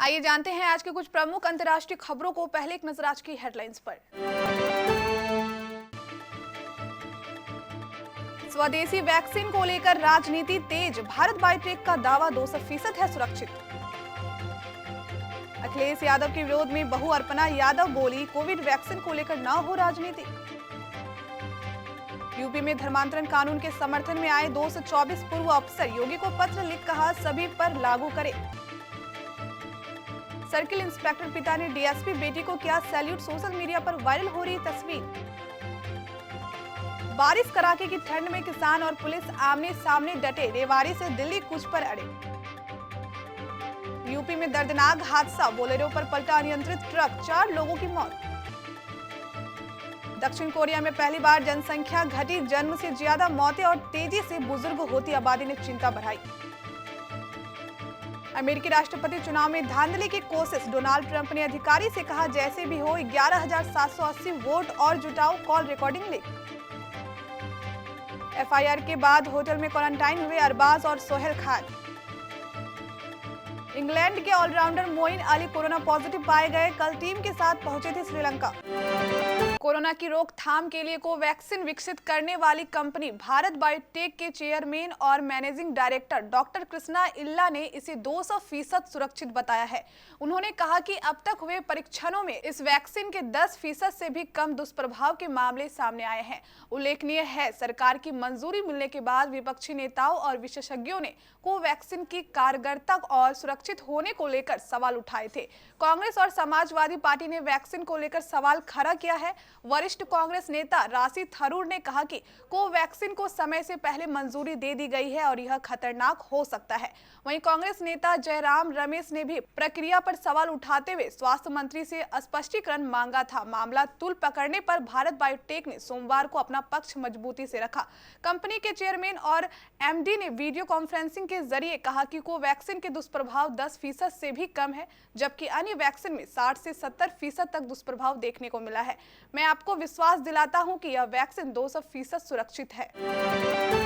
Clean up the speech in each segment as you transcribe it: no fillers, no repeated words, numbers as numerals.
आइए जानते हैं आज के कुछ प्रमुख अंतर्राष्ट्रीय खबरों को। पहले एक नजर आज की हेडलाइंस पर। स्वदेशी वैक्सीन को लेकर राजनीति तेज, भारत बायोटेक का दावा 200% है सुरक्षित। अखिलेश यादव के विरोध में बहू अर्पणा यादव बोली, कोविड वैक्सीन को लेकर न हो राजनीति। यूपी में धर्मांतरण कानून के समर्थन में आए 224 पूर्व अफसर, योगी को पत्र लिख कहा सभी पर लागू करें। सर्किल इंस्पेक्टर पिता ने डीएसपी बेटी को किया सैल्यूट, सोशल मीडिया पर वायरल हो रही तस्वीर। बारिश कड़ाके की ठंड में किसान और पुलिस आमने सामने डटे, रेवाड़ी से दिल्ली कूच पर अड़े। यूपी में दर्दनाक हादसा, बोलेरो पर पलटा अनियंत्रित ट्रक, 4 लोगों की मौत। दक्षिण कोरिया में पहली बार जनसंख्या घटी, जन्म से ज्यादा मौतें और तेजी से बुजुर्ग होती आबादी ने चिंता बढ़ाई। अमेरिकी राष्ट्रपति चुनाव में धांधली की कोशिश, डोनाल्ड ट्रंप ने अधिकारी से कहा जैसे भी हो 11,780 वोट और जुटाओ, कॉल रिकॉर्डिंग लीक। एफआईआर के बाद होटल में क्वारंटाइन हुए अरबाज और सोहेल खान। इंग्लैंड के allrounder Moeen Ali corona positive पाए गए, कल टीम के साथ पहुंचे थे श्रीलंका। कोरोना की रोकथाम के लिए कोवैक्सीन विकसित करने वाली कंपनी भारत बायोटेक के चेयरमैन और मैनेजिंग डायरेक्टर डॉक्टर कृष्णा इल्ला ने इसे 200% सुरक्षित बताया है। उन्होंने कहा कि अब तक हुए परीक्षणों में इस वैक्सीन के 10% से भी कम दुष्प्रभाव के मामले सामने आए हैं। उल्लेखनीय है, सरकार की मंजूरी मिलने के बाद विपक्षी नेताओं और विशेषज्ञों ने कोवैक्सीन की कारगरता और सुरक्षित होने को लेकर सवाल उठाए थे। कांग्रेस और समाजवादी पार्टी ने वैक्सीन को लेकर सवाल खड़ा किया है। वरिष्ठ कांग्रेस नेता राशि थरूर ने कहा कि कोवैक्सीन को समय से पहले मंजूरी दे दी गई है और यह खतरनाक हो सकता है। वहीं कांग्रेस नेता जयराम रमेश ने भी प्रक्रिया पर सवाल उठाते हुए स्वास्थ्य मंत्री से स्पष्टीकरण मांगा था। मामला तूल पकड़ने पर भारत बायोटेक ने सोमवार को अपना पक्ष मजबूती से रखा। कंपनी के चेयरमैन और एमडी ने वीडियो कॉन्फ्रेंसिंग के जरिए कहा कि कोवैक्सीन के दुष्प्रभाव 10% से भी कम है, जबकि अन्य वैक्सीन में 60 से 70% तक दुष्प्रभाव देखने को मिला है। मैं आपको विश्वास दिलाता हूं कि यह वैक्सीन 200% सुरक्षित है।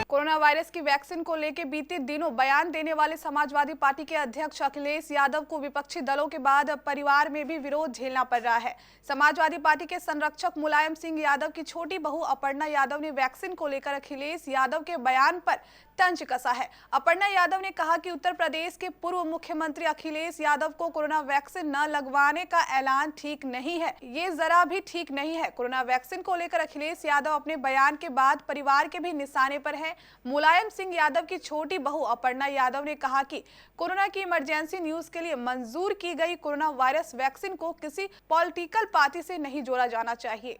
कोरोना वायरस की वैक्सीन को लेकर बीते दिनों बयान देने वाले समाजवादी पार्टी के अध्यक्ष अखिलेश यादव को विपक्षी दलों के बाद परिवार में भी विरोध झेलना पड़ रहा है। समाजवादी पार्टी के संरक्षक मुलायम सिंह यादव की छोटी बहू अपर्णा यादव ने वैक्सीन को लेकर अखिलेश यादव के बयान पर तंज कसा है। अपर्णा यादव ने कहा कि उत्तर प्रदेश के पूर्व मुख्यमंत्री अखिलेश यादव को कोरोना वैक्सीन न लगवाने का ऐलान ठीक नहीं है, ये जरा भी ठीक नहीं है। कोरोना वैक्सीन को लेकर अखिलेश यादव अपने बयान के बाद परिवार के भी निशाने पर हैं। मुलायम सिंह यादव की छोटी बहू अपर्णा यादव ने कहा कि कोरोना की इमरजेंसी न्यूज के लिए मंजूर की गई कोरोना वायरस वैक्सीन को किसी पॉलिटिकल पार्टी से नहीं जोड़ा जाना चाहिए।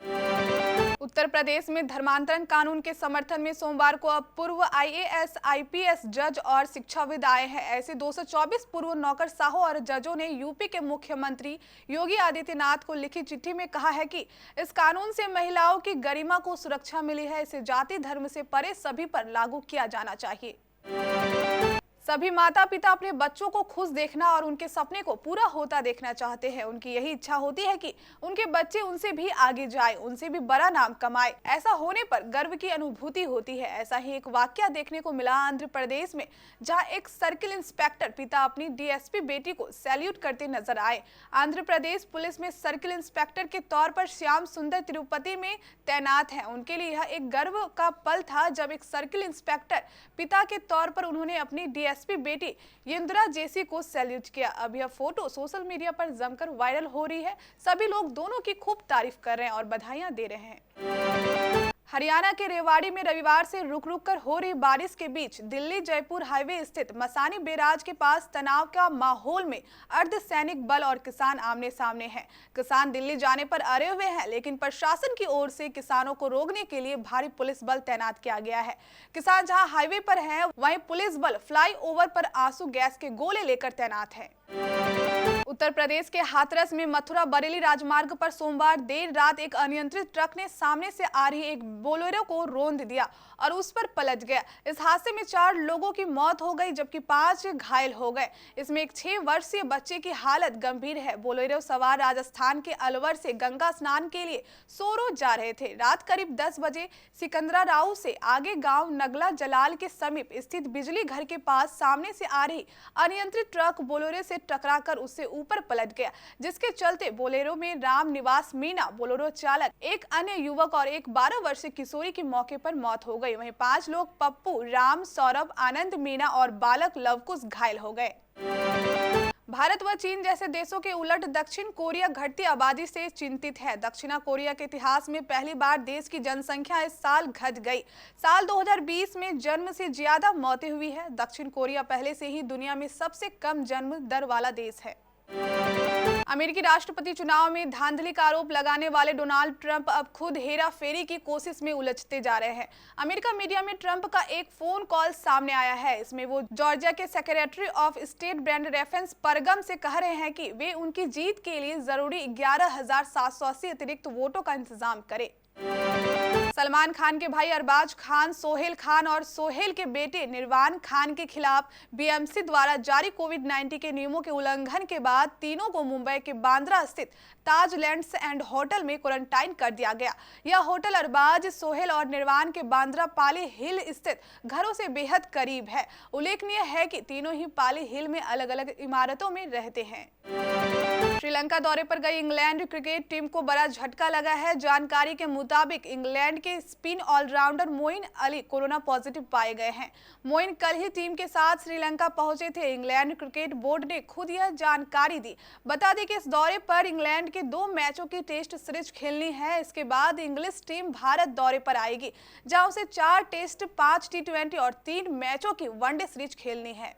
उत्तर प्रदेश में धर्मांतरण कानून के समर्थन में सोमवार को अब पूर्व आईएएस, आईपीएस जज और शिक्षाविद आए हैं। ऐसे 224 पूर्व नौकरशाहों और जजों ने यूपी के मुख्यमंत्री योगी आदित्यनाथ को लिखी चिट्ठी में कहा है कि इस कानून से महिलाओं की गरिमा को सुरक्षा मिली है, इसे जाति धर्म से परे सभी पर लागू किया जाना चाहिए। सभी माता पिता अपने बच्चों को खुश देखना और उनके सपने को पूरा होता देखना चाहते हैं। उनकी यही इच्छा होती है कि उनके बच्चे उनसे भी आगे जाए, उनसे भी बड़ा नाम कमाए। ऐसा होने पर गर्व की अनुभूति होती है। ऐसा ही एक वाकया देखने को मिला आंध्र प्रदेश में, जहां एक सर्किल इंस्पेक्टर पिता अपनी डीएसपी बेटी को सैल्यूट करते नजर आए। आंध्र प्रदेश पुलिस में सर्किल इंस्पेक्टर के तौर पर श्याम सुंदर तिरुपति में तैनात है। उनके लिए यह एक गर्व का पल था जब एक सर्किल इंस्पेक्टर पिता के तौर पर उन्होंने अपनी डीएसपी बेटी इंदिरा जेसी को सैल्यूट किया। अब यह फोटो सोशल मीडिया पर जमकर वायरल हो रही है। सभी लोग दोनों की खूब तारीफ कर रहे हैं और बधाइयां दे रहे हैं। हरियाणा के रेवाड़ी में रविवार से रुक रुक कर हो रही बारिश के बीच दिल्ली जयपुर हाईवे स्थित मसानी बैराज के पास तनाव का माहौल में अर्धसैनिक बल और किसान आमने सामने हैं। किसान दिल्ली जाने पर अड़े हुए हैं, लेकिन प्रशासन की ओर से किसानों को रोकने के लिए भारी पुलिस बल तैनात किया गया है। किसान जहां हाईवे पर हैं, वहीं पुलिस बल फ्लाईओवर पर आंसू गैस के गोले लेकर तैनात है। उत्तर प्रदेश के हाथरस में मथुरा बरेली राजमार्ग पर सोमवार देर रात एक अनियंत्रित ट्रक ने सामने से आ रही एक बोलेरो को रौंद दिया और उस पर पलट गया। इस हादसे में 4 लोगों की मौत हो गई, जबकि 5 घायल हो गए। इसमें एक 6 वर्षीय बच्चे की हालत गंभीर है। बोलेरो सवार राजस्थान के अलवर से गंगा स्नान के लिए सोरो जा रहे थे। रात करीब 10 बजे सिकंदराराव से आगे गांव नगला जलाल के समीप स्थित बिजली घर के पास सामने से आ रही अनियंत्रित ट्रक बोलेरो से टकराकर उससे ऊपर पलट गया, जिसके चलते बोलेरो में राम निवास मीणा, बोलेरो चालक, एक अन्य युवक और एक 12 वर्षीय किशोरी की मौके पर मौत हो गई। वहीं 5 लोग पप्पू, राम, सौरभ, आनंद, मीणा और बालक लवकुश घायल हो गए। भारत व चीन जैसे देशों के उलट दक्षिण कोरिया घटती आबादी से चिंतित है। दक्षिण कोरिया के इतिहास में पहली बार देश की जनसंख्या इस साल घट गई। साल 2020 में जन्म से ज्यादा मौतें हुई है। दक्षिण कोरिया पहले से ही दुनिया में सबसे कम जन्म दर वाला देश है। अमेरिकी राष्ट्रपति चुनाव में धांधली का आरोप लगाने वाले डोनाल्ड ट्रंप अब खुद हेराफेरी की कोशिश में उलझते जा रहे हैं। अमेरिका मीडिया में ट्रंप का एक फोन कॉल सामने आया है। इसमें वो जॉर्जिया के सेक्रेटरी ऑफ स्टेट ब्रैंड रेफेंस परगम से कह रहे हैं कि वे उनकी जीत के लिए जरूरी 11,780 अतिरिक्त वोटों का इंतजाम करें। सलमान खान के भाई अरबाज खान, सोहेल खान और सोहेल के बेटे निर्वाण खान के खिलाफ बीएमसी द्वारा जारी कोविड-19 के नियमों के उल्लंघन के बाद तीनों को मुंबई के बांद्रा स्थित ताज लैंड्स एंड होटल में क्वारंटाइन कर दिया गया। यह होटल अरबाज, सोहेल और निर्वाण के बांद्रा पाली हिल स्थित घरों से बेहद करीब है। उल्लेखनीय है कि तीनों ही पाली हिल में अलग अलग इमारतों में रहते हैं। श्रीलंका दौरे पर गई इंग्लैंड क्रिकेट टीम को बड़ा झटका लगा है। जानकारी के मुताबिक इंग्लैंड के spin allrounder Moeen Ali corona positive पाए गए हैं। मोइन कल ही टीम के साथ श्रीलंका पहुंचे थे। इंग्लैंड क्रिकेट बोर्ड ने खुद यह जानकारी दी। बता दें कि इस दौरे पर इंग्लैंड के 2 मैचों की टेस्ट सीरीज खेलनी है। इसके बाद इंग्लिश टीम भारत दौरे पर आएगी, जहां उसे 4 टेस्ट, 5 T20 और 3 मैचों की वनडे सीरीज खेलनी है।